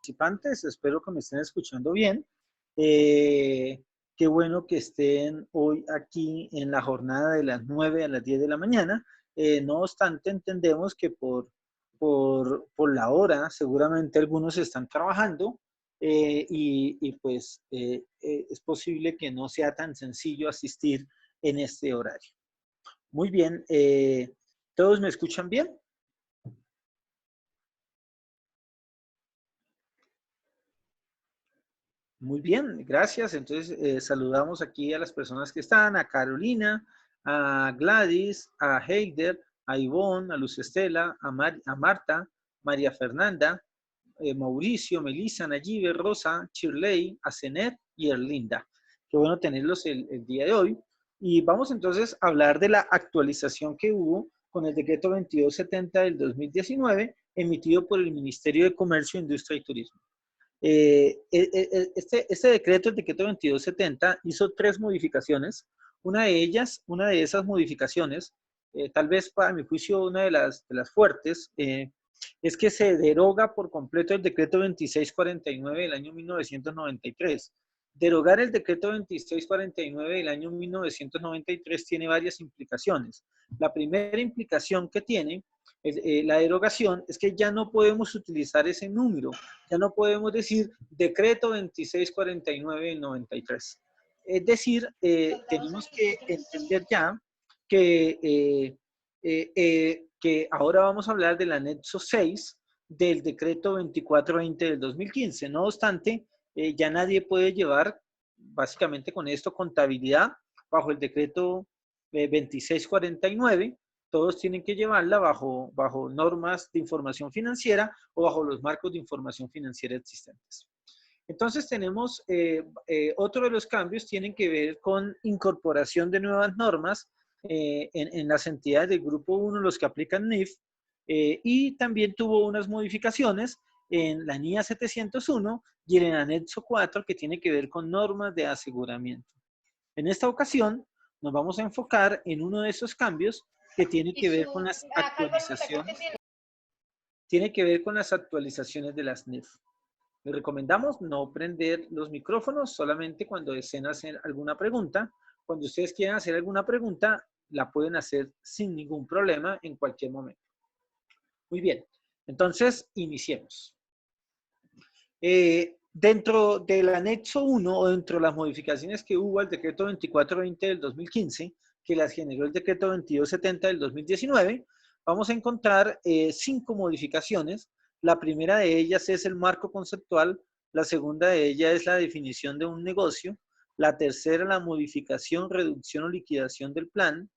Participantes, espero que me estén escuchando bien. Eh, Qué bueno que estén hoy aquí en la jornada de las 9 a las 10 de la mañana. No obstante, entendemos que por la hora seguramente algunos están trabajando es posible que no sea tan sencillo asistir en este horario. Muy bien, ¿todos me escuchan bien? Muy bien, gracias. Entonces, saludamos aquí a las personas que están, a Carolina, a Gladys, a Heider, a Ivonne, a Luz Estela, a Marta, María Fernanda, Mauricio, Melissa, Nayibe, Rosa, Shirley, a Zenet y Erlinda. Qué bueno tenerlos el día de hoy. Y vamos entonces a hablar de la actualización que hubo con el decreto 2270 del 2019, emitido por el Ministerio de Comercio, Industria y Turismo. Este decreto, el decreto 2270, hizo tres modificaciones. Una de esas modificaciones, tal vez para mi juicio una de las fuertes, es que se deroga por completo el decreto 2649 del año 1993. Derogar el decreto 2649 del año 1993 tiene varias implicaciones. La primera implicación que tiene la derogación es que ya no podemos utilizar ese número, ya no podemos decir decreto 2649 del 93. Es decir, tenemos que entender ya que, que ahora vamos a hablar del anexo 6 del decreto 2420 del 2015. No obstante, ya nadie puede llevar básicamente con esto contabilidad bajo el decreto 2649. Todos tienen que llevarla bajo normas de información financiera o bajo los marcos de información financiera existentes. Entonces tenemos otro de los cambios tienen que ver con incorporación de nuevas normas en las entidades del grupo 1, los que aplican NIF, y también tuvo unas modificaciones en la NIA 701 y en el anexo 4 que tiene que ver con normas de aseguramiento. En esta ocasión nos vamos a enfocar en uno de esos cambios que tiene que ver con las actualizaciones, de las NIF. Les recomendamos no prender los micrófonos solamente cuando deseen hacer alguna pregunta. Cuando ustedes quieran hacer alguna pregunta, la pueden hacer sin ningún problema en cualquier momento. Muy bien, entonces iniciemos. Dentro del anexo 1 o dentro de las modificaciones que hubo al decreto 2420 del 2015, que las generó el decreto 2270 del 2019, vamos a encontrar 5 modificaciones. La primera de ellas es el marco conceptual, la segunda de ellas es la definición de un negocio, la tercera la modificación, reducción o liquidación del plan,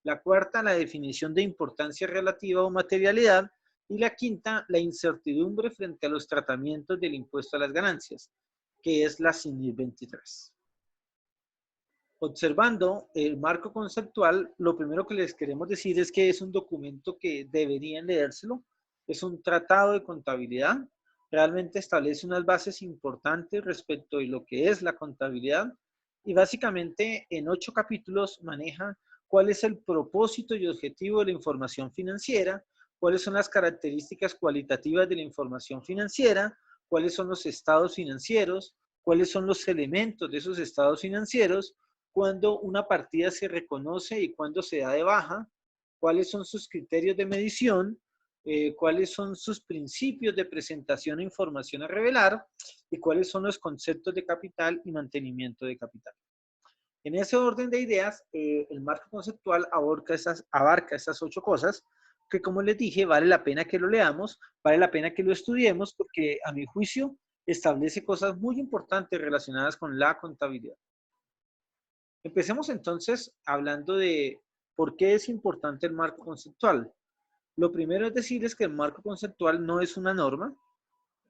la cuarta la definición de importancia relativa o materialidad, y la quinta, la incertidumbre frente a los tratamientos del impuesto a las ganancias, que es la CINIF 23. Observando el marco conceptual, lo primero que les queremos decir es que es un documento que deberían leérselo. Es un tratado de contabilidad. Realmente establece unas bases importantes respecto de lo que es la contabilidad y básicamente en 8 capítulos maneja cuál es el propósito y objetivo de la información financiera, cuáles son las características cualitativas de la información financiera, cuáles son los estados financieros, cuáles son los elementos de esos estados financieros, cuándo una partida se reconoce y cuándo se da de baja, cuáles son sus criterios de medición, cuáles son sus principios de presentación e información a revelar y cuáles son los conceptos de capital y mantenimiento de capital. En ese orden de ideas, el marco conceptual abarca esas 8 cosas que, como les dije, vale la pena que lo leamos, vale la pena que lo estudiemos porque, a mi juicio, establece cosas muy importantes relacionadas con la contabilidad. Empecemos entonces hablando de por qué es importante el marco conceptual. Lo primero es decirles que el marco conceptual no es una norma,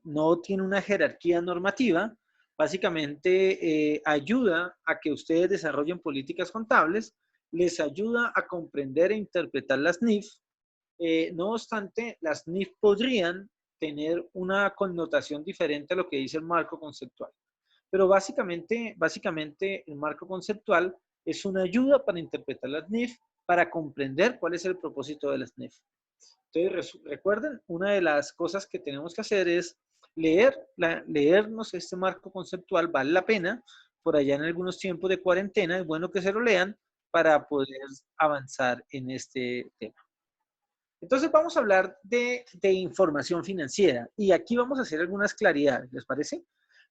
no tiene una jerarquía normativa, básicamente ayuda a que ustedes desarrollen políticas contables, les ayuda a comprender e interpretar las NIF. No obstante, las NIF podrían tener una connotación diferente a lo que dice el marco conceptual. Pero básicamente el marco conceptual es una ayuda para interpretar las NIF, para comprender cuál es el propósito de las NIF. Entonces, recuerden, una de las cosas que tenemos que hacer es leernos este marco conceptual vale la pena. Por allá en algunos tiempos de cuarentena es bueno que se lo lean para poder avanzar en este tema. Entonces vamos a hablar de información financiera y aquí vamos a hacer algunas claridades, ¿les parece?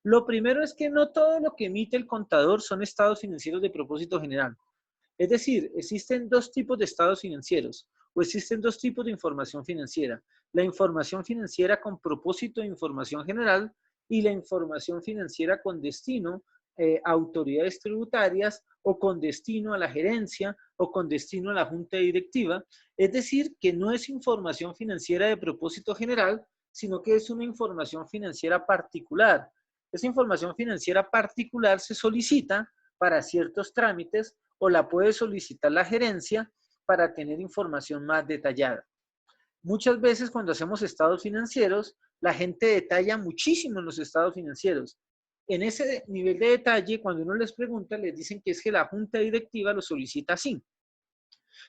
Lo primero es que no todo lo que emite el contador son estados financieros de propósito general. Es decir, existen dos tipos de estados financieros o existen dos tipos de información financiera. La información financiera con propósito de información general y la información financiera con destino a autoridades tributarias o con destino a la gerencia o con destino a la junta directiva. Es decir, que no es información financiera de propósito general, sino que es una información financiera particular. Esa información financiera particular se solicita para ciertos trámites o la puede solicitar la gerencia para tener información más detallada. Muchas veces cuando hacemos estados financieros, la gente detalla muchísimo en los estados financieros. En ese nivel de detalle, cuando uno les pregunta, les dicen que es que la junta directiva lo solicita así.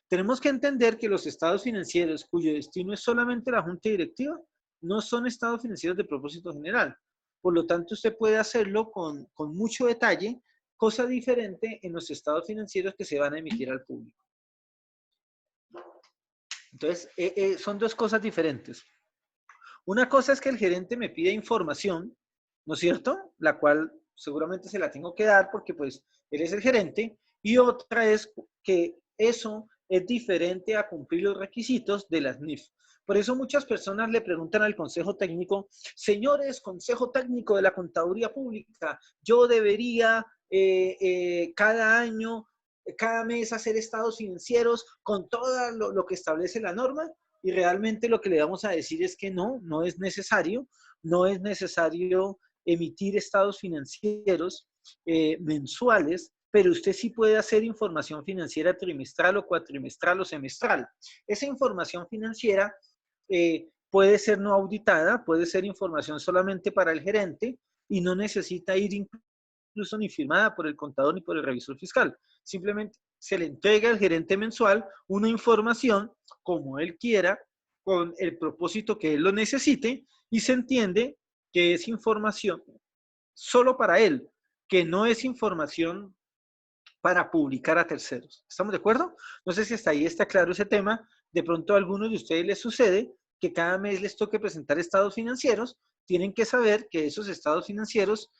Tenemos que entender que los estados financieros cuyo destino es solamente la junta directiva, no son estados financieros de propósito general. Por lo tanto, usted puede hacerlo con mucho detalle, cosa diferente en los estados financieros que se van a emitir al público. Entonces, son dos cosas diferentes. Una cosa es que el gerente me pide información, ¿no es cierto? La cual seguramente se la tengo que dar porque pues él es el gerente. Y otra es que eso es diferente a cumplir los requisitos de las NIF. Por eso muchas personas le preguntan al Consejo Técnico, señores, Consejo Técnico de la Contaduría Pública, yo debería cada año, cada mes hacer estados financieros con todo lo que establece la norma. Y realmente lo que le vamos a decir es que no es necesario, no es necesario emitir estados financieros mensuales, pero usted sí puede hacer información financiera trimestral o cuatrimestral o semestral. Esa información financiera puede ser no auditada, puede ser información solamente para el gerente y no necesita ir incluso ni firmada por el contador ni por el revisor fiscal. Simplemente se le entrega al gerente mensual una información como él quiera, con el propósito que él lo necesite, y se entiende que es información solo para él, que no es información para publicar a terceros. ¿Estamos de acuerdo? No sé si hasta ahí está claro ese tema. De pronto a algunos de ustedes les sucede que cada mes les toque presentar estados financieros, tienen que saber que esos estados financieros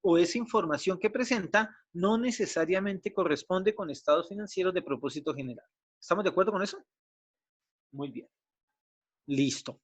o esa información que presenta no necesariamente corresponde con estados financieros de propósito general. ¿Estamos de acuerdo con eso? Muy bien. Listo.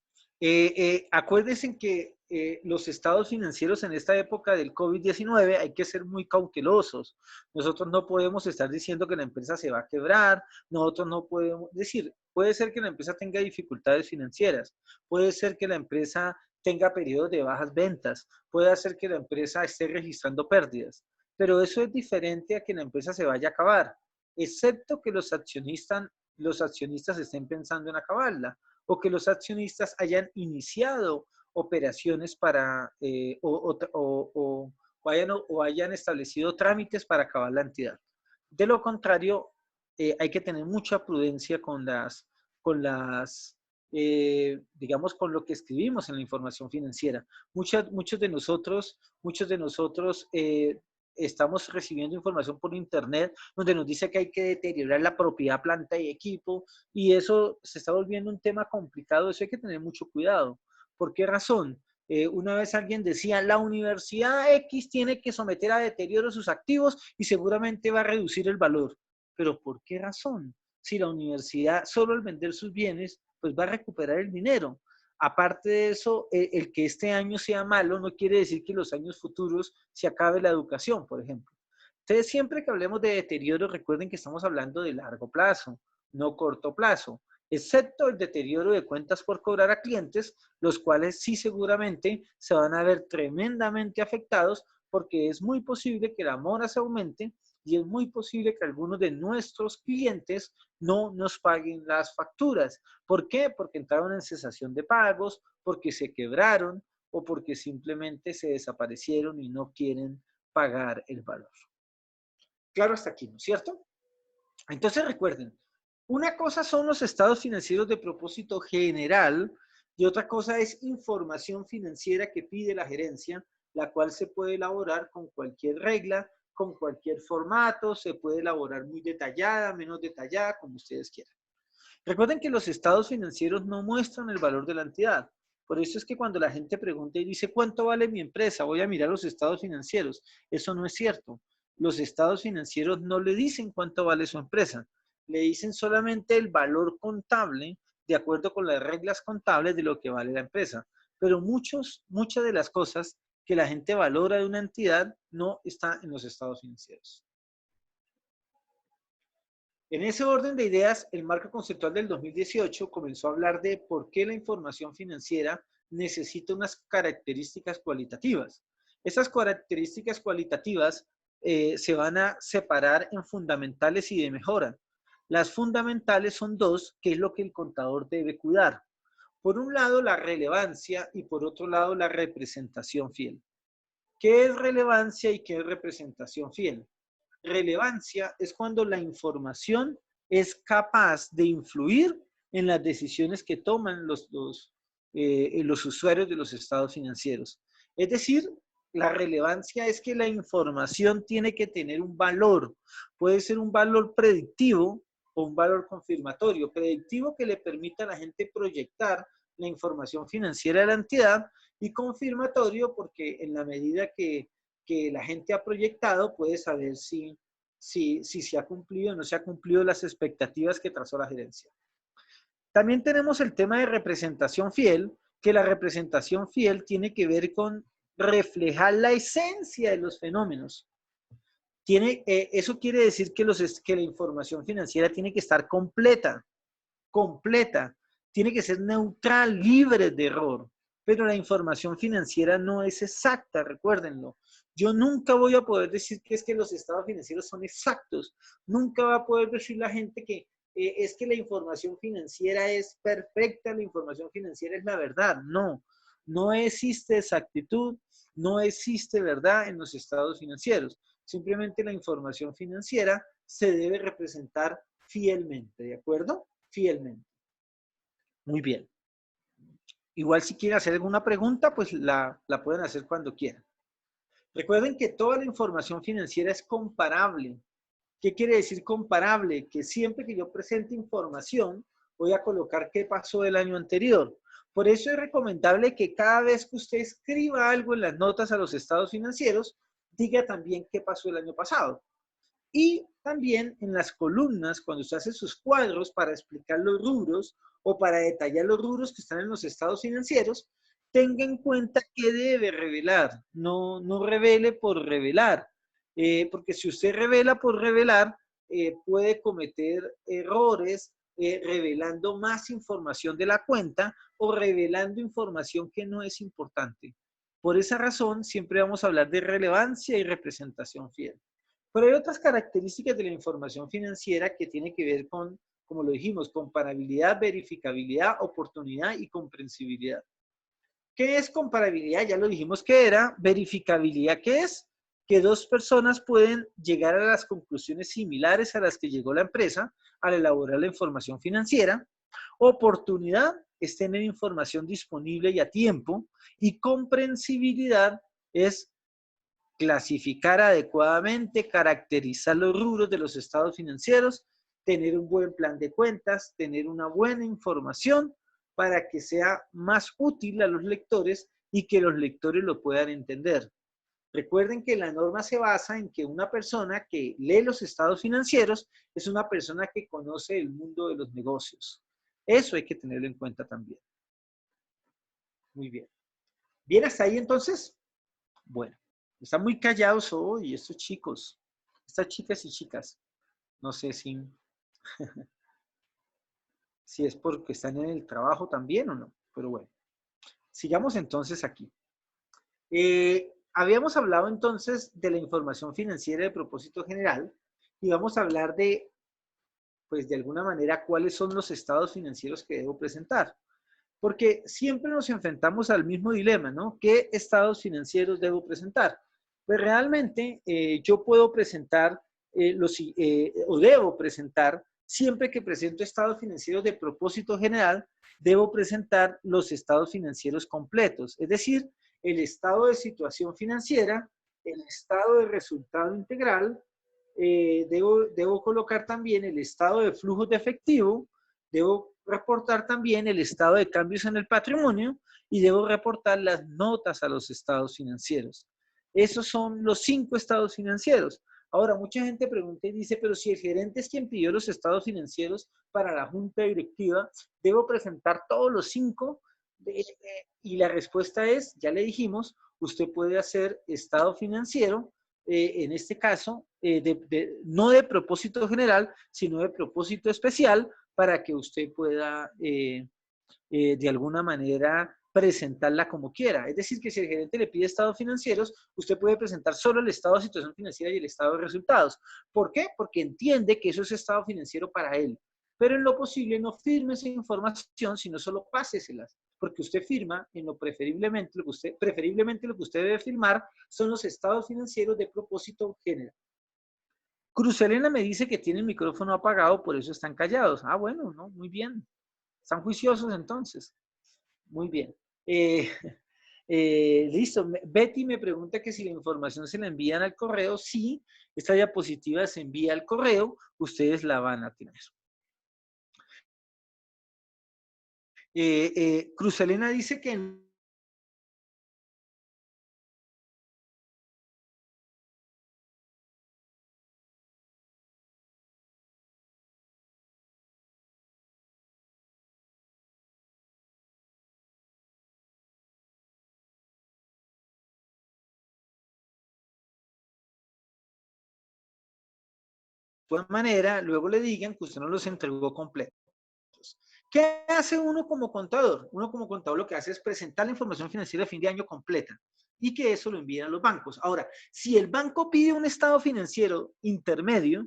Acuérdense que los estados financieros en esta época del COVID-19 hay que ser muy cautelosos. Nosotros no podemos estar diciendo que la empresa se va a quebrar, nosotros no podemos decir, puede ser que la empresa tenga dificultades financieras, puede ser que la empresa tenga periodos de bajas ventas, puede ser que la empresa esté registrando pérdidas, pero eso es diferente a que la empresa se vaya a acabar, excepto que los accionistas estén pensando en acabarla o que los accionistas hayan iniciado operaciones para o hayan establecido trámites para acabar la entidad. De lo contrario, hay que tener mucha prudencia digamos, con lo que escribimos en la información financiera. Muchos de nosotros estamos recibiendo información por internet donde nos dice que hay que deteriorar la propiedad, planta y equipo, y eso se está volviendo un tema complicado, eso hay que tener mucho cuidado. ¿Por qué razón? Una vez alguien decía, la universidad X tiene que someter a deterioro sus activos y seguramente va a reducir el valor. ¿Pero por qué razón? Si la universidad solo al vender sus bienes, pues va a recuperar el dinero. Aparte de eso, el que este año sea malo no quiere decir que en los años futuros se acabe la educación, por ejemplo. Entonces, siempre que hablemos de deterioro, recuerden que estamos hablando de largo plazo, no corto plazo, excepto el deterioro de cuentas por cobrar a clientes, los cuales sí seguramente se van a ver tremendamente afectados porque es muy posible que la mora se aumente y es muy posible que algunos de nuestros clientes no nos paguen las facturas. ¿Por qué? Porque entraron en cesación de pagos, porque se quebraron o porque simplemente se desaparecieron y no quieren pagar el valor. Claro hasta aquí, ¿no es cierto? Entonces recuerden, una cosa son los estados financieros de propósito general y otra cosa es información financiera que pide la gerencia, la cual se puede elaborar con cualquier regla, con cualquier formato, se puede elaborar muy detallada, menos detallada, como ustedes quieran. Recuerden que los estados financieros no muestran el valor de la entidad. Por eso es que cuando la gente pregunta y dice, ¿cuánto vale mi empresa? Voy a mirar los estados financieros. Eso no es cierto. Los estados financieros no le dicen cuánto vale su empresa. Le dicen solamente el valor contable de acuerdo con las reglas contables de lo que vale la empresa. Pero muchas de las cosas que la gente valora de una entidad no está en los estados financieros. En ese orden de ideas, el marco conceptual del 2018 comenzó a hablar de por qué la información financiera necesita unas características cualitativas. Esas características cualitativas se van a separar en fundamentales y de mejora. Las fundamentales son dos, que es lo que el contador debe cuidar. Por un lado, la relevancia y por otro lado, la representación fiel. ¿Qué es relevancia y qué es representación fiel? Relevancia es cuando la información es capaz de influir en las decisiones que toman los usuarios de los estados financieros. Es decir, la relevancia es que la información tiene que tener un valor. Puede ser un valor predictivo o un valor confirmatorio. Predictivo que le permita a la gente proyectar la información financiera de la entidad y confirmatorio porque en la medida que la gente ha proyectado puede saber si se ha cumplido o no se ha cumplido las expectativas que trazó la gerencia. También tenemos el tema de representación fiel, que la representación fiel tiene que ver con reflejar la esencia de los fenómenos. Eso quiere decir que la información financiera tiene que estar completa, tiene que ser neutral, libre de error. Pero la información financiera no es exacta, recuérdenlo. Yo nunca voy a poder decir que es que los estados financieros son exactos. Nunca va a poder decir la gente que es que la información financiera es perfecta, la información financiera es la verdad. No, no existe exactitud, no existe verdad en los estados financieros. Simplemente la información financiera se debe representar fielmente, ¿de acuerdo? Fielmente. Muy bien. Igual si quieren hacer alguna pregunta, pues la pueden hacer cuando quieran. Recuerden que toda la información financiera es comparable. ¿Qué quiere decir comparable? Que siempre que yo presente información, voy a colocar qué pasó el año anterior. Por eso es recomendable que cada vez que usted escriba algo en las notas a los estados financieros, diga también qué pasó el año pasado. Y también en las columnas, cuando usted hace sus cuadros para explicar los rubros o para detallar los rubros que están en los estados financieros, tenga en cuenta que debe revelar, no revele por revelar, porque si usted revela por revelar, puede cometer errores revelando más información de la cuenta o revelando información que no es importante. Por esa razón, siempre vamos a hablar de relevancia y representación fiel. Pero hay otras características de la información financiera que tiene que ver con, como lo dijimos, comparabilidad, verificabilidad, oportunidad y comprensibilidad. ¿Qué es comparabilidad? Ya lo dijimos que era. Verificabilidad, ¿qué es? Que dos personas pueden llegar a las conclusiones similares a las que llegó la empresa al elaborar la información financiera. Oportunidad es tener información disponible y a tiempo. Y comprensibilidad es clasificar adecuadamente, caracterizar los rubros de los estados financieros, tener un buen plan de cuentas, tener una buena información para que sea más útil a los lectores y que los lectores lo puedan entender. Recuerden que la norma se basa en que una persona que lee los estados financieros es una persona que conoce el mundo de los negocios. Eso hay que tenerlo en cuenta también. Muy bien. ¿Bien hasta ahí entonces? Bueno. Están muy callados hoy estos chicos, estas chicas y chicas. No sé si es porque están en el trabajo también o no, pero bueno. Sigamos entonces aquí. Habíamos hablado entonces de la información financiera de propósito general y vamos a hablar de, pues de alguna manera, cuáles son los estados financieros que debo presentar. Porque siempre nos enfrentamos al mismo dilema, ¿no? ¿Qué estados financieros debo presentar? Pues realmente yo puedo presentar o debo presentar siempre que presento estados financieros de propósito general, debo presentar los estados financieros completos, es decir, el estado de situación financiera, el estado de resultado integral, debo colocar también el estado de flujos de efectivo, debo reportar también el estado de cambios en el patrimonio y debo reportar las notas a los estados financieros. Esos son los 5 estados financieros. Ahora, mucha gente pregunta y dice, pero si el gerente es quien pidió los estados financieros para la junta directiva, ¿debo presentar todos los 5? Y la respuesta es, ya le dijimos, usted puede hacer estado financiero, en este caso, no de propósito general, sino de propósito especial, para que usted pueda, de alguna manera, presentarla como quiera. Es decir, que si el gerente le pide estados financieros, usted puede presentar solo el estado de situación financiera y el estado de resultados. ¿Por qué? Porque entiende que eso es estado financiero para él. Pero en lo posible no firme esa información, sino solo páseselas. Porque usted firma en preferiblemente lo que usted debe firmar son los estados financieros de propósito general. Cruz Elena me dice que tiene el micrófono apagado, por eso están callados. Ah, bueno, no, muy bien. Están juiciosos entonces. Muy bien. Eh, listo. Betty me pregunta que si la información se la envían al correo. Sí, esta diapositiva se envía al correo. Ustedes la van a tener. Cruz Elena dice que de manera, luego le digan que usted no los entregó completos. ¿Qué hace uno como contador? Uno como contador lo que hace es presentar la información financiera de fin de año completa y que eso lo envíen a los bancos. Ahora, si el banco pide un estado financiero intermedio,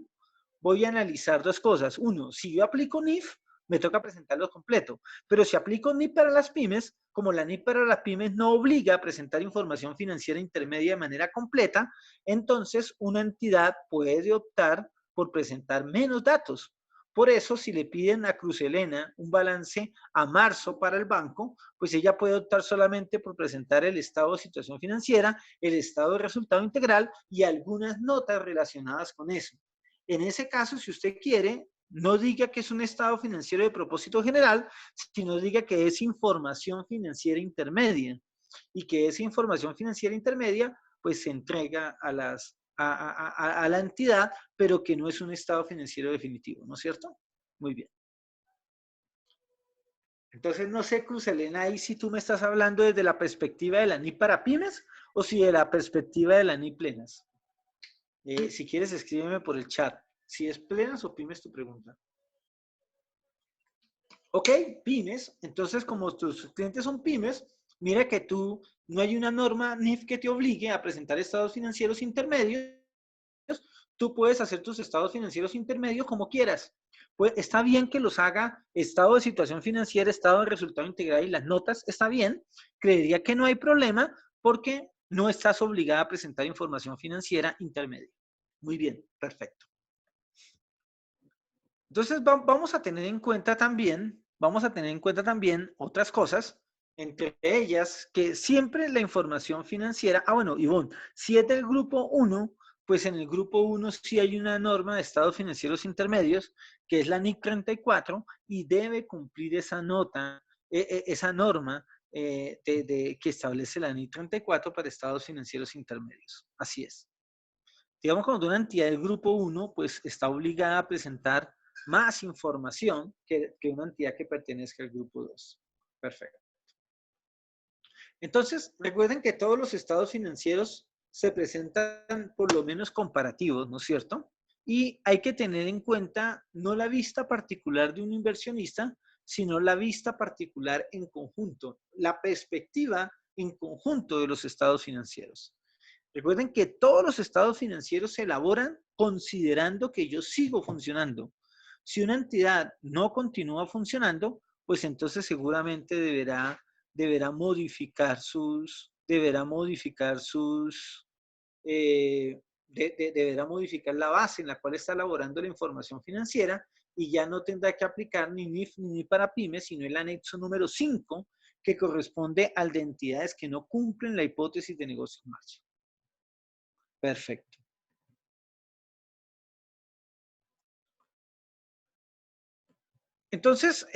voy a analizar dos cosas. Uno, si yo aplico NIF, me toca presentarlo completo. Pero si aplico NIF para las pymes, como la NIF para las pymes no obliga a presentar información financiera intermedia de manera completa, entonces una entidad puede optar por presentar menos datos. Por eso, si le piden a Cruz Elena un balance a marzo para el banco, pues ella puede optar solamente por presentar el estado de situación financiera, el estado de resultado integral y algunas notas relacionadas con eso. En ese caso, si usted quiere, no diga que es un estado financiero de propósito general, sino diga que es información financiera intermedia y que esa información financiera intermedia pues se entrega a la entidad, pero que no es un estado financiero definitivo, ¿no es cierto? Muy bien. Entonces, no sé, Cruz Elena, ahí si tú me estás hablando desde la perspectiva de la NIP para pymes o si de la perspectiva de la NIP plenas. Si quieres, escríbeme por el chat. Si es plenas o pymes tu pregunta. Ok, pymes. Entonces, como tus clientes son pymes, mira que tú no hay una norma NIF que te obligue a presentar estados financieros intermedios. Tú puedes hacer tus estados financieros intermedios como quieras. Pues está bien que los haga estado de situación financiera, estado de resultado integral y las notas, está bien. Creería que no hay problema porque no estás obligada a presentar información financiera intermedia. Muy bien, perfecto. Entonces vamos a tener en cuenta también otras cosas, entre ellas que siempre la información financiera, bueno, Ivonne, si es del grupo 1, pues en el grupo 1 sí hay una norma de estados financieros intermedios, que es la NIC 34, y debe cumplir esa nota, esa norma que establece la NIC 34 para estados financieros intermedios. Así es. Digamos, cuando una entidad del grupo 1, pues está obligada a presentar más información que una entidad que pertenezca al grupo 2. Perfecto. Entonces, recuerden que todos los estados financieros se presentan por lo menos comparativos, ¿no es cierto? Y hay que tener en cuenta no la vista particular de un inversionista, sino la vista particular en conjunto, la perspectiva en conjunto de los estados financieros. Recuerden que todos los estados financieros se elaboran considerando que yo sigo funcionando. Si una entidad no continúa funcionando, pues entonces seguramente deberá modificar deberá modificar la base en la cual está elaborando la información financiera y ya no tendrá que aplicar ni NIF ni para pymes, sino el anexo número 5, que corresponde al de entidades que no cumplen la hipótesis de negocio en marcha. Perfecto. Entonces,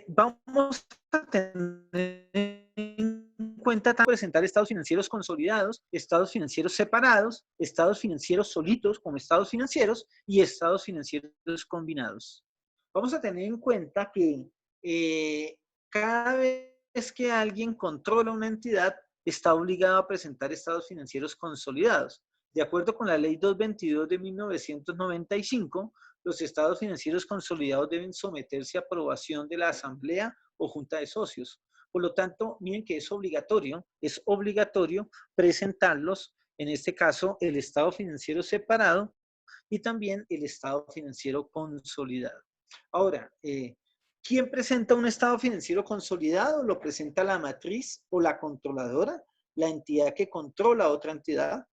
vamos a tener en cuenta presentar estados financieros consolidados, estados financieros separados, estados financieros solitos como estados financieros y estados financieros combinados. Vamos a tener en cuenta que cada vez que alguien controla una entidad, está obligado a presentar estados financieros consolidados. De acuerdo con la Ley 222 de 1995, los estados financieros consolidados deben someterse a aprobación de la Asamblea o Junta de Socios. Por lo tanto, miren que es obligatorio presentarlos, en este caso, el estado financiero separado y también el estado financiero consolidado. Ahora, ¿quién presenta un estado financiero consolidado? Lo presenta la matriz o la controladora, la entidad que controla otra entidad.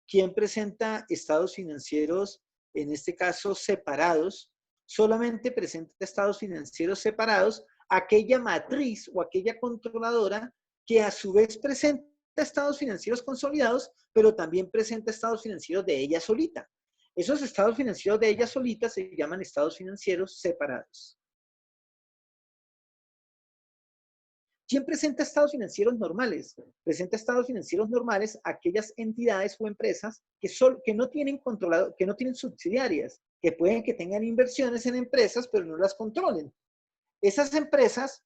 ¿Quién presenta estados financieros, en este caso separados? Solamente presenta estados financieros separados aquella matriz o aquella controladora que a su vez presenta estados financieros consolidados, pero también presenta estados financieros de ella solita. Esos estados financieros de ella solita se llaman estados financieros separados. ¿Quién presenta estados financieros normales? Presenta estados financieros normales aquellas entidades o empresas que no tienen controlado, que no tienen subsidiarias, que pueden que tengan inversiones en empresas, pero no las controlen. Esas empresas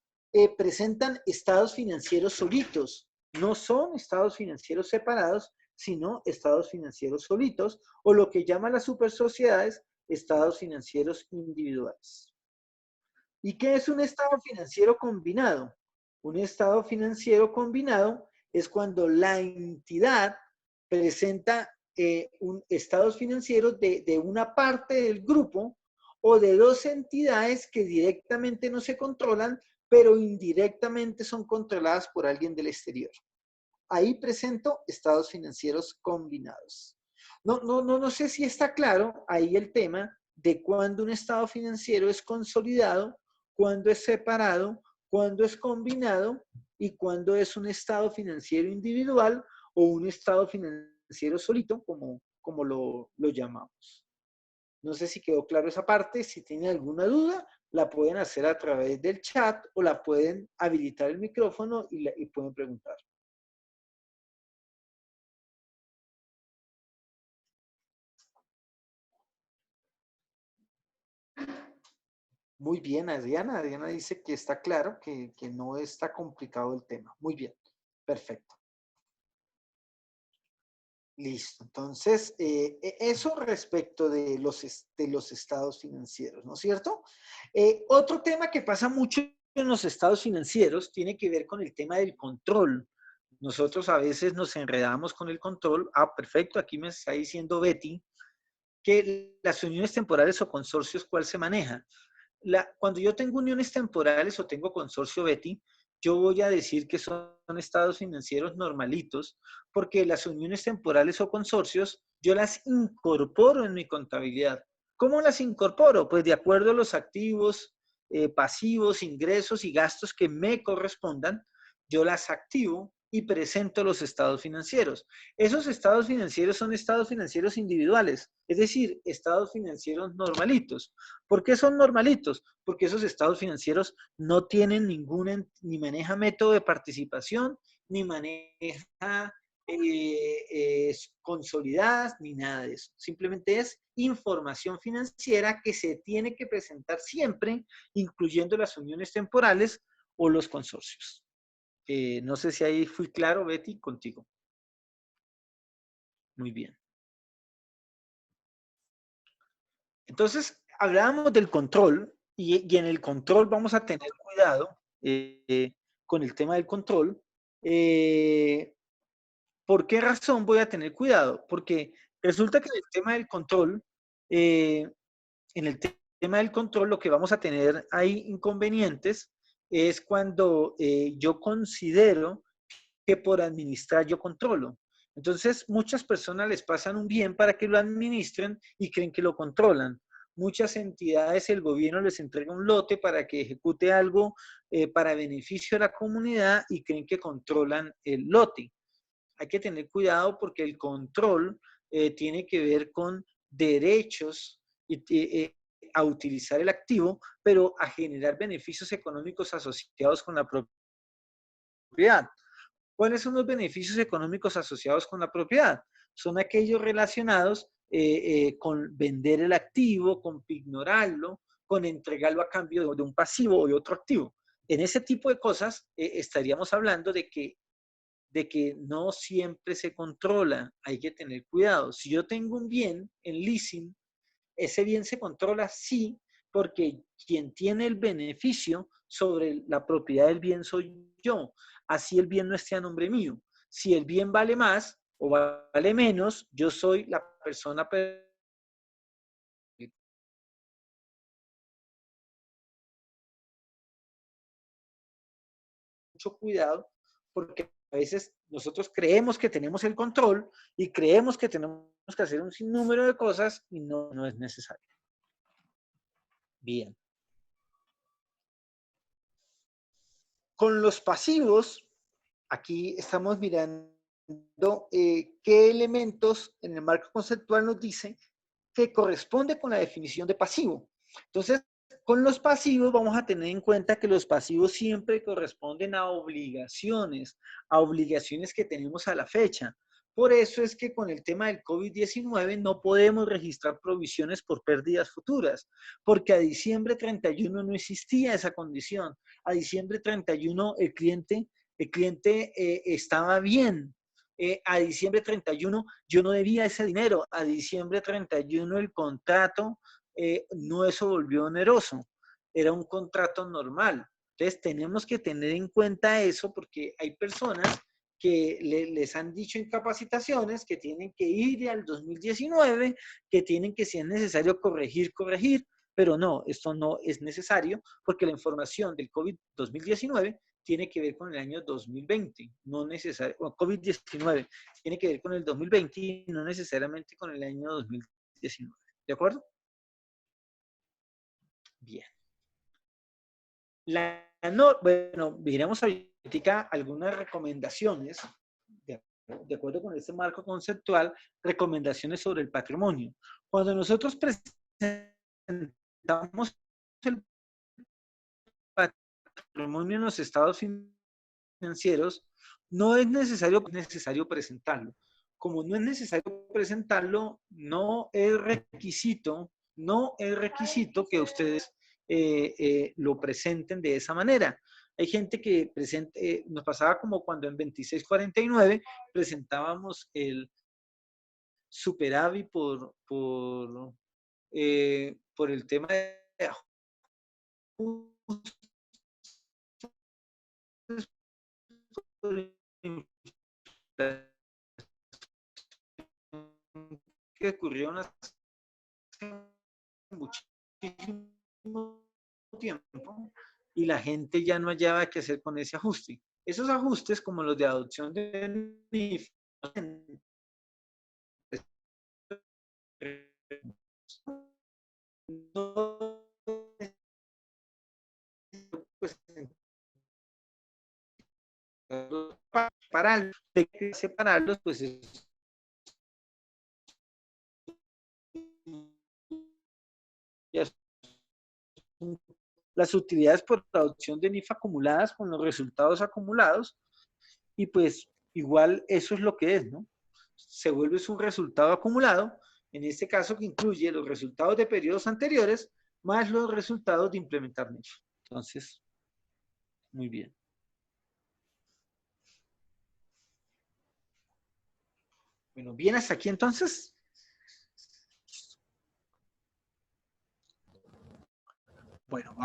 presentan estados financieros solitos. No son estados financieros separados, sino estados financieros solitos, o lo que llaman las supersociedades, estados financieros individuales. ¿Y qué es un estado financiero combinado? Un estado financiero combinado es cuando la entidad presenta estados financieros de una parte del grupo o de dos entidades que directamente no se controlan, pero indirectamente son controladas por alguien del exterior. Ahí presento estados financieros combinados. No sé si está claro ahí el tema de cuándo un estado financiero es consolidado, cuándo es separado, cuándo es combinado y cuándo es un estado financiero individual o un estado financiero solito, como lo llamamos. No sé si quedó claro esa parte. Si tienen alguna duda, la pueden hacer a través del chat o la pueden habilitar el micrófono y pueden preguntar. Muy bien, Adriana. Adriana dice que está claro, que no está complicado el tema. Muy bien, perfecto. Listo. Entonces, eso respecto de los estados financieros, ¿no es cierto? Otro tema que pasa mucho en los estados financieros tiene que ver con el tema del control. Nosotros a veces nos enredamos con el control. Ah, perfecto. Aquí me está diciendo Betty que las uniones temporales o consorcios, ¿cuál se maneja? Cuando yo tengo uniones temporales o tengo consorcio Betty, yo voy a decir que son estados financieros normalitos, porque las uniones temporales o consorcios, yo las incorporo en mi contabilidad. ¿Cómo las incorporo? Pues de acuerdo a los activos, pasivos, ingresos y gastos que me correspondan, yo las activo y presento los estados financieros. Esos estados financieros son estados financieros individuales, es decir, estados financieros normalitos. ¿Por qué son normalitos? Porque esos estados financieros no tienen ni maneja método de participación, ni maneja consolidadas, ni nada de eso. Simplemente es información financiera que se tiene que presentar siempre, incluyendo las uniones temporales o los consorcios. No sé si ahí fui claro, Betty, contigo. Muy bien. Entonces, hablábamos del control y en el control vamos a tener cuidado con el tema del control. ¿Por qué razón voy a tener cuidado? Porque resulta que en el tema del control, tema del control, lo que vamos a tener ahí inconvenientes es cuando yo considero que por administrar yo controlo. Entonces, muchas personas les pasan un bien para que lo administren y creen que lo controlan. Muchas entidades, el gobierno les entrega un lote para que ejecute algo para beneficio de la comunidad y creen que controlan el lote. Hay que tener cuidado porque el control tiene que ver con derechos a utilizar el activo, pero a generar beneficios económicos asociados con la propiedad. ¿Cuáles son los beneficios económicos asociados con la propiedad? Son aquellos relacionados con vender el activo, con pignorarlo, con entregarlo a cambio de un pasivo o de otro activo. En ese tipo de cosas estaríamos hablando de que no siempre se controla, hay que tener cuidado. Si yo tengo un bien en leasing, ese bien se controla sí, porque quien tiene el beneficio sobre la propiedad del bien soy yo. Así el bien no esté a nombre mío. Si el bien vale más o vale menos, yo soy la persona. Mucho cuidado, porque a veces nosotros creemos que tenemos el control y creemos que tenemos que hacer un sinnúmero de cosas y no es necesario. Bien. Con los pasivos, aquí estamos mirando qué elementos en el marco conceptual nos dicen que corresponde con la definición de pasivo. Entonces, con los pasivos vamos a tener en cuenta que los pasivos siempre corresponden a obligaciones que tenemos a la fecha. Por eso es que con el tema del COVID-19 no podemos registrar provisiones por pérdidas futuras, porque a diciembre 31 no existía esa condición. A diciembre 31 el cliente estaba bien. A diciembre 31 yo no debía ese dinero. A diciembre 31 el contrato no se volvió oneroso. Era un contrato normal. Entonces tenemos que tener en cuenta eso porque hay personas que les han dicho en capacitaciones que tienen que ir al 2019, que tienen que, si es necesario, corregir, pero no, esto no es necesario porque la información del COVID-2019 tiene que ver con el año 2020, no necesariamente, COVID-19 tiene que ver con el 2020 y no necesariamente con el año 2019. ¿De acuerdo? Bien. Bueno, miremos ahorita algunas recomendaciones, de acuerdo con este marco conceptual, recomendaciones sobre el patrimonio. Cuando nosotros presentamos el patrimonio en los estados financieros, no es necesario presentarlo. Como no es necesario presentarlo, no es requisito que ustedes lo presenten de esa manera. Hay gente que nos pasaba como cuando en 2649 presentábamos el superávit por el tema de ajustes que ocurrieron hace muchísimo tiempo y la gente ya no hallaba qué hacer con ese ajuste. Esos ajustes, como los de adopción de NIF, no, pues, separarlos, pues ya las utilidades por adopción de NIF acumuladas con los resultados acumulados y pues igual eso es lo que es, ¿no? Se vuelve un resultado acumulado, en este caso que incluye los resultados de periodos anteriores más los resultados de implementar NIF. Entonces, muy bien. Bueno, bien hasta aquí entonces. Bueno,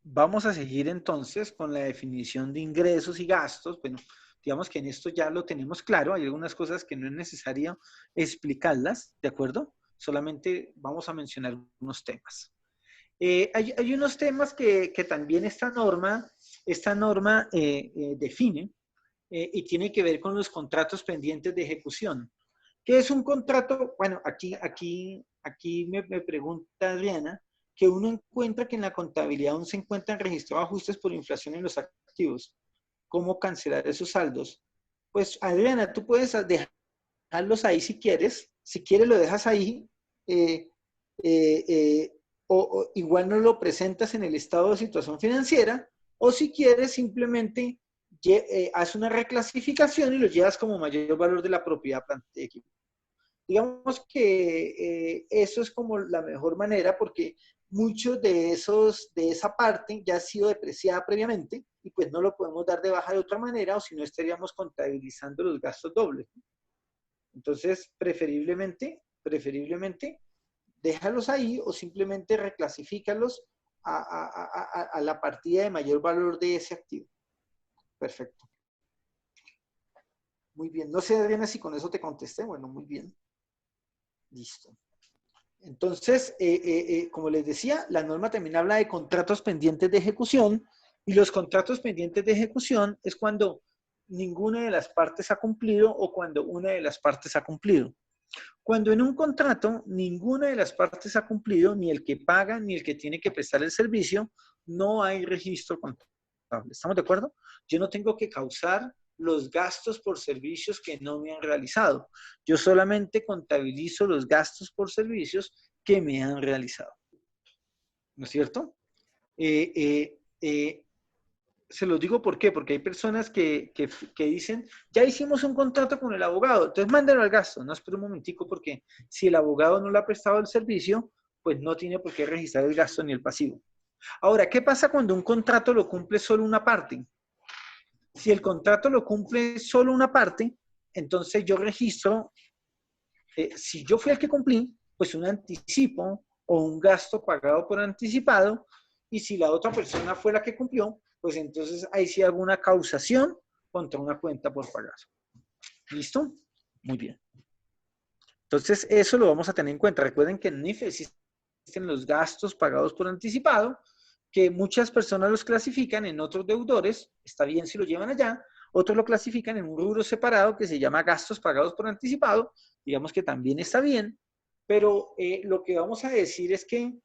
vamos a seguir entonces con la definición de ingresos y gastos. Bueno, digamos que en esto ya lo tenemos claro. Hay algunas cosas que no es necesario explicarlas, ¿de acuerdo? Solamente vamos a mencionar unos temas. Hay unos temas que también esta norma define. y tiene que ver con los contratos pendientes de ejecución. ¿Qué es un contrato? Bueno, aquí me pregunta Adriana, que uno encuentra que en la contabilidad aún se encuentran registrados ajustes por inflación en los activos. ¿Cómo cancelar esos saldos? Pues Adriana, tú puedes dejarlos ahí si quieres. Si quieres lo dejas ahí. eh, eh, eh, o igual no lo presentas en el estado de situación financiera. O si quieres simplemente haz una reclasificación y lo llevas como mayor valor de la propiedad planta de equipo. Digamos que eso es como la mejor manera porque muchos de esa parte ya ha sido depreciada previamente y pues no lo podemos dar de baja de otra manera o si no estaríamos contabilizando los gastos dobles. Entonces, preferiblemente, déjalos ahí o simplemente reclasifícalos a la partida de mayor valor de ese activo. Perfecto. Muy bien. No sé, Adriana, si con eso te contesté. Bueno, muy bien. Listo. Entonces, como les decía, la norma también habla de contratos pendientes de ejecución y los contratos pendientes de ejecución es cuando ninguna de las partes ha cumplido o cuando una de las partes ha cumplido. Cuando en un contrato ninguna de las partes ha cumplido, ni el que paga ni el que tiene que prestar el servicio, no hay registro contable. ¿Estamos de acuerdo? Yo no tengo que causar los gastos por servicios que no me han realizado. Yo solamente contabilizo los gastos por servicios que me han realizado. ¿No es cierto? Eh, eh, eh, Se los digo por qué, porque hay personas que dicen, ya hicimos un contrato con el abogado, entonces mándalo al gasto. No, espera un momentico, porque si el abogado no le ha prestado el servicio, pues no tiene por qué registrar el gasto ni el pasivo. Ahora, ¿qué pasa cuando un contrato lo cumple solo una parte? Si el contrato lo cumple solo una parte, entonces yo registro, si yo fui el que cumplí, pues un anticipo o un gasto pagado por anticipado, y si la otra persona fue la que cumplió, pues entonces ahí sí hago una causación contra una cuenta por pagar. ¿Listo? Muy bien. Entonces eso lo vamos a tener en cuenta. Recuerden que en NIF existen los gastos pagados por anticipado, que muchas personas los clasifican en otros deudores, está bien si lo llevan allá, otros lo clasifican en un rubro separado que se llama gastos pagados por anticipado, digamos que también está bien, pero lo que vamos a decir es que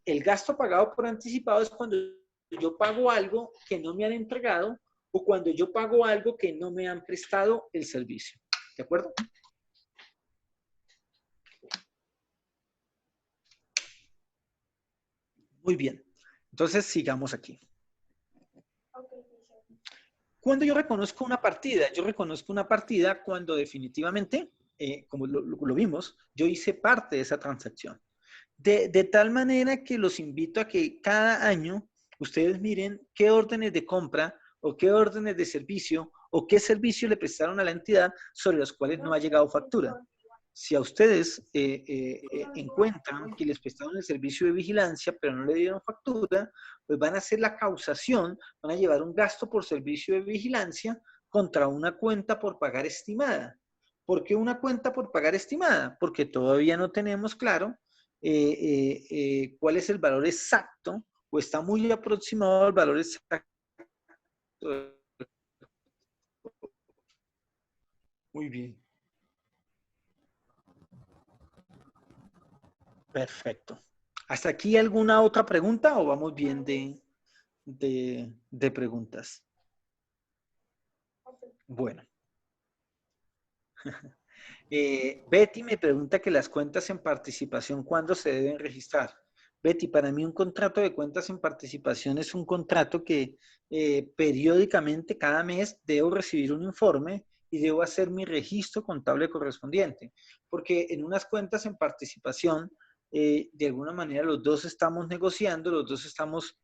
el gasto pagado por anticipado es cuando yo pago algo que no me han entregado o cuando yo pago algo que no me han prestado el servicio. ¿De acuerdo? Muy bien. Entonces, sigamos aquí. Cuando yo reconozco una partida cuando definitivamente, como lo vimos, yo hice parte de esa transacción. De tal manera que los invito a que cada año ustedes miren qué órdenes de compra o qué órdenes de servicio o qué servicio le prestaron a la entidad sobre los cuales no ha llegado factura. Si a ustedes encuentran que les prestaron el servicio de vigilancia pero no le dieron factura, pues van a hacer la causación, van a llevar un gasto por servicio de vigilancia contra una cuenta por pagar estimada. ¿Por qué una cuenta por pagar estimada? Porque todavía no tenemos claro cuál es el valor exacto o está muy aproximado al valor exacto. Muy bien. Perfecto. ¿Hasta aquí alguna otra pregunta o vamos bien de preguntas? Bueno. Betty me pregunta que las cuentas en participación, ¿cuándo se deben registrar? Betty, para mí un contrato de cuentas en participación es un contrato que periódicamente, cada mes, debo recibir un informe y debo hacer mi registro contable correspondiente. Porque en unas cuentas en participación, de alguna manera los dos estamos negociando, los dos estamos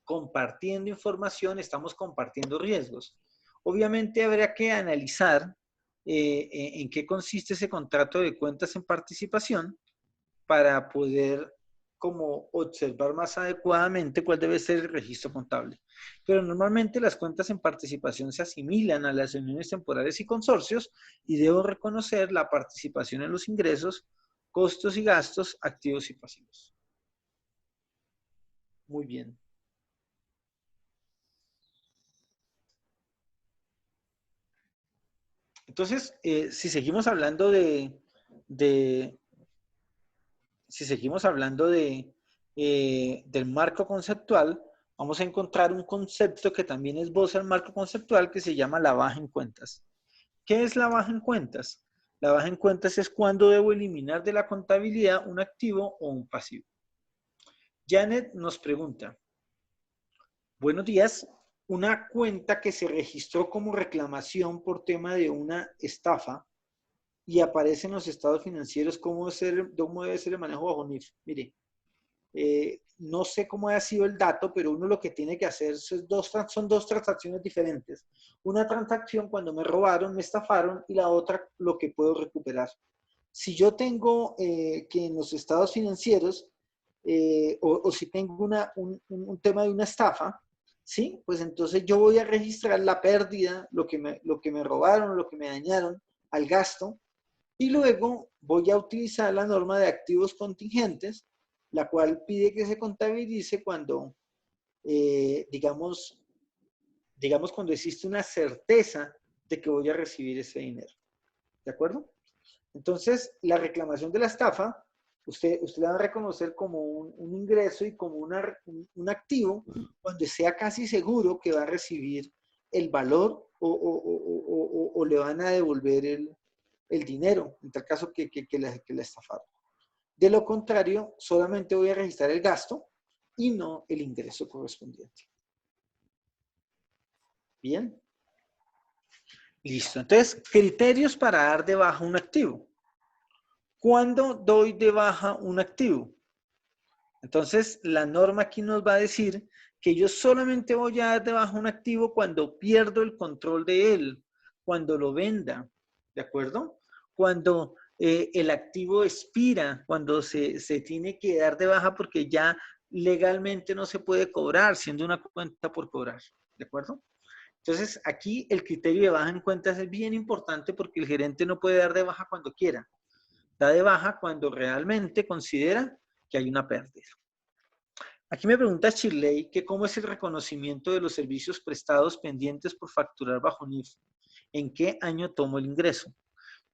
compartiendo información, estamos compartiendo riesgos. Obviamente habría que analizar en qué consiste ese contrato de cuentas en participación para poder como observar más adecuadamente cuál debe ser el registro contable. Pero normalmente las cuentas en participación se asimilan a las uniones temporales y consorcios y debo reconocer la participación en los ingresos, costos y gastos, activos y pasivos. Muy bien. Entonces, si seguimos hablando de si seguimos hablando del marco conceptual, vamos a encontrar un concepto que también esboza el marco conceptual que se llama la baja en cuentas. ¿Qué es la baja en cuentas? La baja en cuentas es cuando debo eliminar de la contabilidad un activo o un pasivo. Janet nos pregunta, buenos días, una cuenta que se registró como reclamación por tema de una estafa y aparece en los estados financieros, ¿cómo debe ser el manejo bajo NIF? Mire, no sé cómo ha sido el dato, pero uno lo que tiene que hacer son dos transacciones diferentes. Una transacción cuando me robaron, me estafaron, y la otra lo que puedo recuperar. Si yo tengo que en los estados financieros, o si tengo un tema de una estafa, ¿sí? Pues entonces yo voy a registrar la pérdida, lo que me robaron, lo que me dañaron, al gasto, y luego voy a utilizar la norma de activos contingentes, la cual pide que se contabilice cuando, digamos, cuando existe una certeza de que voy a recibir ese dinero. ¿De acuerdo? Entonces, la reclamación de la estafa, usted la va a reconocer como un ingreso y como un activo cuando sea casi seguro que va a recibir el valor o le van a devolver el dinero, en tal caso que la estafaron. De lo contrario, solamente voy a registrar el gasto y no el ingreso correspondiente. Bien. Listo. Entonces, criterios para dar de baja un activo. ¿Cuándo doy de baja un activo? Entonces, la norma aquí nos va a decir que yo solamente voy a dar de baja un activo cuando pierdo el control de él, cuando lo venda, ¿de acuerdo? Cuando el activo expira, cuando se tiene que dar de baja porque ya legalmente no se puede cobrar, siendo una cuenta por cobrar, ¿de acuerdo? Entonces, aquí el criterio de baja en cuentas es bien importante porque el gerente no puede dar de baja cuando quiera. Da de baja cuando realmente considera que hay una pérdida. Aquí me pregunta Shirley que cómo es el reconocimiento de los servicios prestados pendientes por facturar bajo NIF. ¿En qué año tomo el ingreso?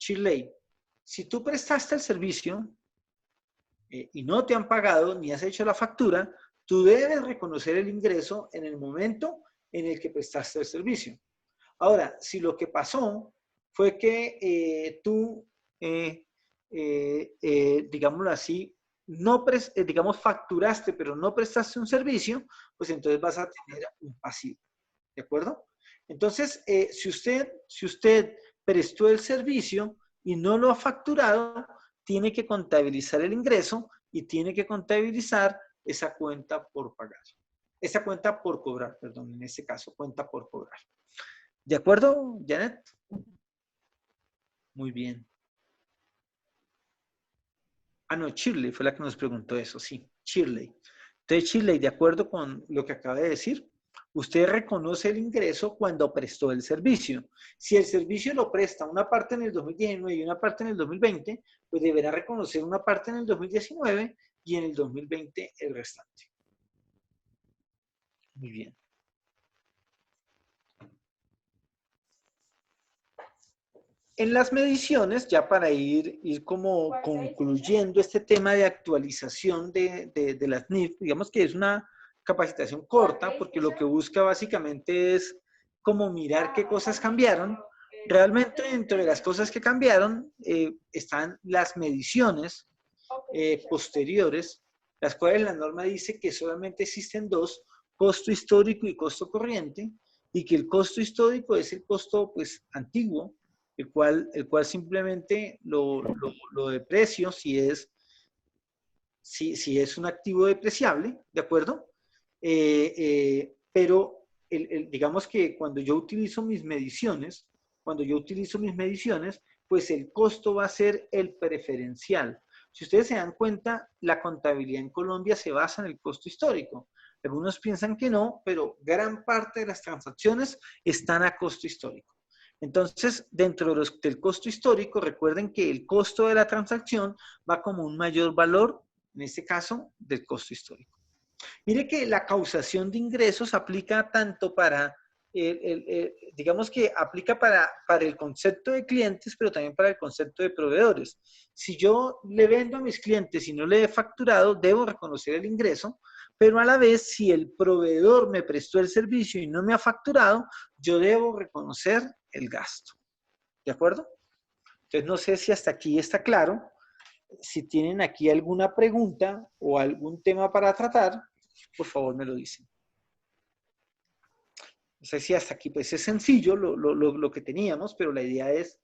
Shirley, si tú prestaste el servicio y no te han pagado ni has hecho la factura, tú debes reconocer el ingreso en el momento en el que prestaste el servicio. Ahora, si lo que pasó fue que tú, digámoslo así, no digamos, facturaste, pero no prestaste un servicio, pues entonces vas a tener un pasivo. ¿De acuerdo? Entonces, si usted prestó el servicio y no lo ha facturado, tiene que contabilizar el ingreso y tiene que contabilizar esa cuenta por pagar. Esa cuenta por cobrar, perdón, en este caso, cuenta por cobrar. ¿De acuerdo, Janet? Muy bien. Ah, no, Shirley fue la que nos preguntó eso, sí, Shirley. Entonces, Shirley, de acuerdo con lo que acaba de decir, usted reconoce el ingreso cuando prestó el servicio. Si el servicio lo presta una parte en el 2019 y una parte en el 2020, pues deberá reconocer una parte en el 2019 y en el 2020 el restante. Muy bien. En las mediciones, ya para ir como concluyendo este tema de actualización de las NIF, digamos que es una capacitación corta, porque lo que busca básicamente es como mirar qué cosas cambiaron. Realmente dentro de las cosas que cambiaron están las mediciones posteriores, las cuales la norma dice que solamente existen dos, costo histórico y costo corriente, y que el costo histórico es el costo pues antiguo, el cual simplemente lo deprecio si es un activo depreciable, ¿de acuerdo? Pero digamos que cuando yo utilizo mis mediciones, pues el costo va a ser el preferencial. Si ustedes se dan cuenta, la contabilidad en Colombia se basa en el costo histórico. Algunos piensan que no, pero gran parte de las transacciones están a costo histórico. Entonces, dentro del costo histórico, recuerden que el costo de la transacción va como un mayor valor, en este caso, del costo histórico. Mire que la causación de ingresos aplica tanto para digamos que aplica para el concepto de clientes, pero también para el concepto de proveedores. Si yo le vendo a mis clientes y no le he facturado, debo reconocer el ingreso, pero a la vez, si el proveedor me prestó el servicio y no me ha facturado, yo debo reconocer el gasto. ¿De acuerdo? Entonces, no sé si hasta aquí está claro. Si tienen aquí alguna pregunta o algún tema para tratar, por favor me lo dicen. No sé si hasta aquí pues es sencillo lo que teníamos, pero la idea es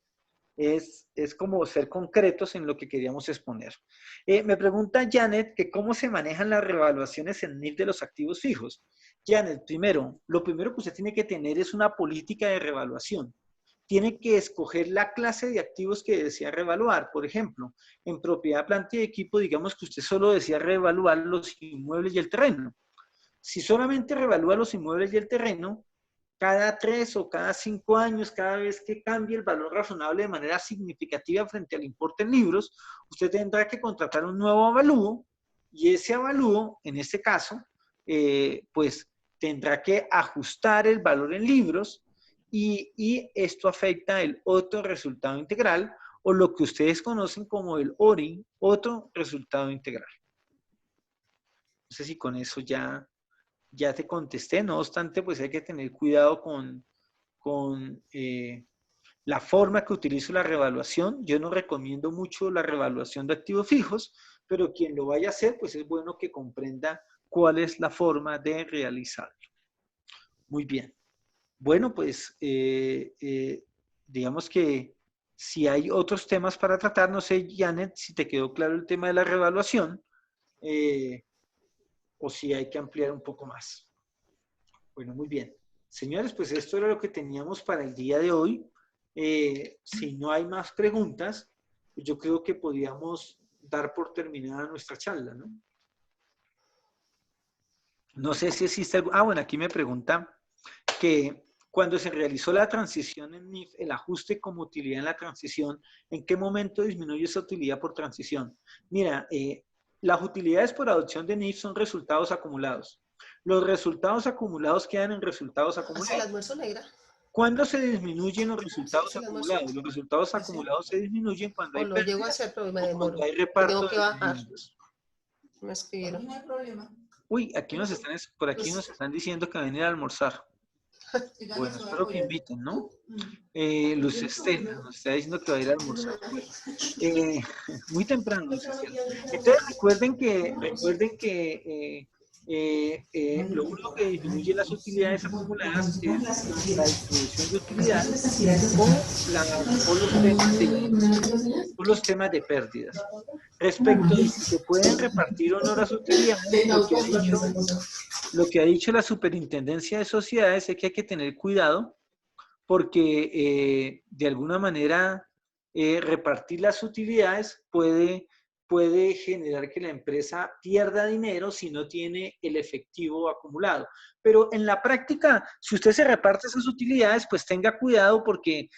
como ser concretos en lo que queríamos exponer. Me pregunta Janet que cómo se manejan las revaluaciones en NIF de los activos fijos. Janet, primero, lo primero que usted tiene que tener es una política de revaluación. Tiene que escoger la clase de activos que desea revaluar. Por ejemplo, en propiedad, planta y equipo, digamos que usted solo desea revaluar los inmuebles y el terreno. Si solamente revalúa los inmuebles y el terreno, cada 3 o cada 5 años, cada vez que cambie el valor razonable de manera significativa frente al importe en libros, usted tendrá que contratar un nuevo avalúo y ese avalúo, en este caso, pues tendrá que ajustar el valor en libros y esto afecta el otro resultado integral o lo que ustedes conocen como el ORI, otro resultado integral. No sé si con eso ya te contesté, no obstante, pues hay que tener cuidado con la forma que utilizo la revaluación. Yo no recomiendo mucho la revaluación de activos fijos, pero quien lo vaya a hacer, pues es bueno que comprenda cuál es la forma de realizarlo. Muy bien. Bueno, pues digamos que si hay otros temas para tratar, no sé, Janet, si te quedó claro el tema de la revaluación eh, o si hay que ampliar un poco más. Bueno, muy bien. Señores, pues esto era lo que teníamos para el día de hoy. Si no hay más preguntas, pues yo creo que podríamos dar por terminada nuestra charla, ¿no? No sé si existe algo. Ah, bueno, aquí me pregunta que cuando se realizó la transición en NIF, el ajuste como utilidad en la transición, ¿en qué momento disminuye esa utilidad por transición? Mira, las utilidades por adopción de NIF son resultados acumulados. Los resultados acumulados quedan en resultados ¿Hacia el acumulados. almuerzo, negra? ¿Cuándo se disminuyen los ¿Sí? resultados ¿Hacia el almuerzo? acumulados? Los resultados ¿Sí? acumulados se disminuyen cuando O hay lo llego a pérdidas hacer, pero me o cuando demoro. hay Que reparto tengo de que bajar. dividendos. Me escribieron. No hay problema. Uy, aquí por aquí nos están diciendo que venir a almorzar. Bueno, espero que inviten, ¿no? Luz Estela nos está diciendo que va a ir a almorzar. Bueno, eh, muy temprano, Luz Estela. Entonces recuerden que lo único que disminuye las utilidades acumuladas es la distribución de utilidades o los temas de pérdidas. Respecto de si se pueden repartir o no las utilidades, lo que ha dicho la Superintendencia de Sociedades es que hay que tener cuidado porque de alguna manera repartir las utilidades puede generar que la empresa pierda dinero si no tiene el efectivo acumulado. Pero en la práctica, si usted se reparte esas utilidades, pues tenga cuidado porque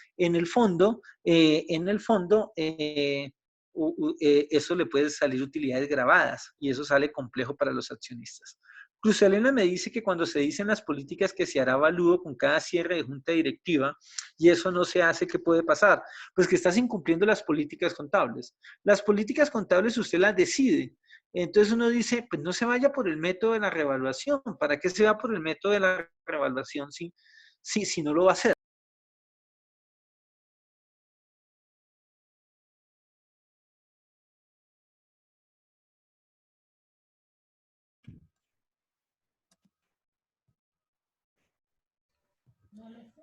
eso le puede salir utilidades grabadas y eso sale complejo para los accionistas. Crucelena me dice que cuando se dicen las políticas que se hará avalúo con cada cierre de junta directiva y eso no se hace, ¿qué puede pasar? Pues que estás incumpliendo las políticas contables. Las políticas contables usted las decide. Entonces uno dice, pues no se vaya por el método de la revaluación. ¿Para qué se va por el método de la revaluación si no lo va a hacer?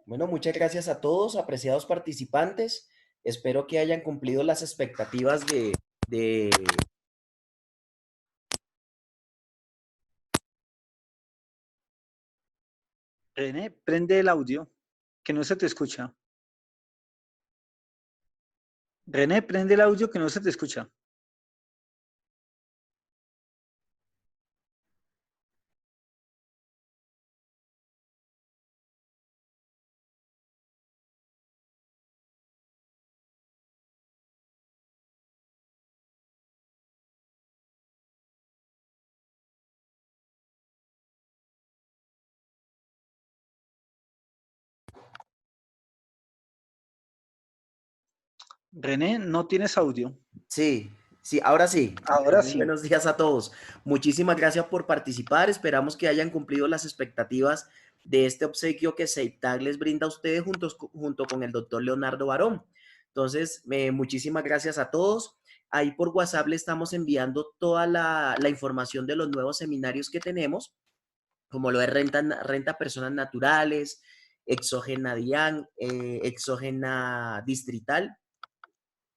Bueno, muchas gracias a todos, apreciados participantes. Espero que hayan cumplido las expectativas de... René, prende el audio, que no se te escucha. René, prende el audio, que no se te escucha. René, no tienes audio. Sí, sí, ahora sí. Ahora Muy sí. buenos días a todos. Muchísimas gracias por participar. Esperamos que hayan cumplido las expectativas de este obsequio que CEITAG les brinda a ustedes junto con el doctor Leonardo Barón. Entonces, muchísimas gracias a todos. Ahí por WhatsApp le estamos enviando toda la información de los nuevos seminarios que tenemos, como lo de renta personas naturales, exógena DIAN, exógena distrital,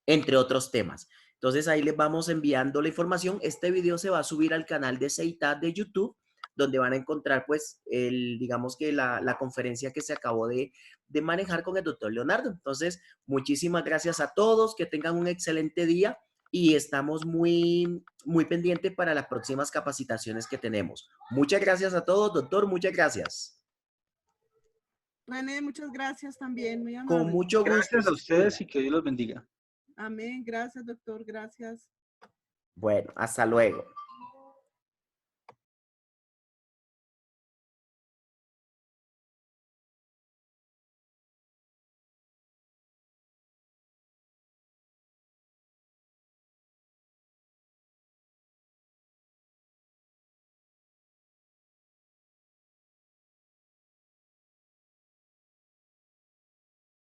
entre otros temas. Entonces ahí les vamos enviando la información. Este video se va a subir al canal de CEITAG de YouTube, donde van a encontrar pues digamos que la conferencia que se acabó de manejar con el doctor Leonardo. Entonces, muchísimas gracias a todos, que tengan un excelente día y estamos muy pendientes para las próximas capacitaciones que tenemos. Muchas gracias a todos, doctor, muchas gracias. René, muchas gracias también, muy Con amable. mucho gusto. Gracias a ustedes y que Dios los bendiga. Amén, gracias doctor, gracias. Bueno, hasta luego.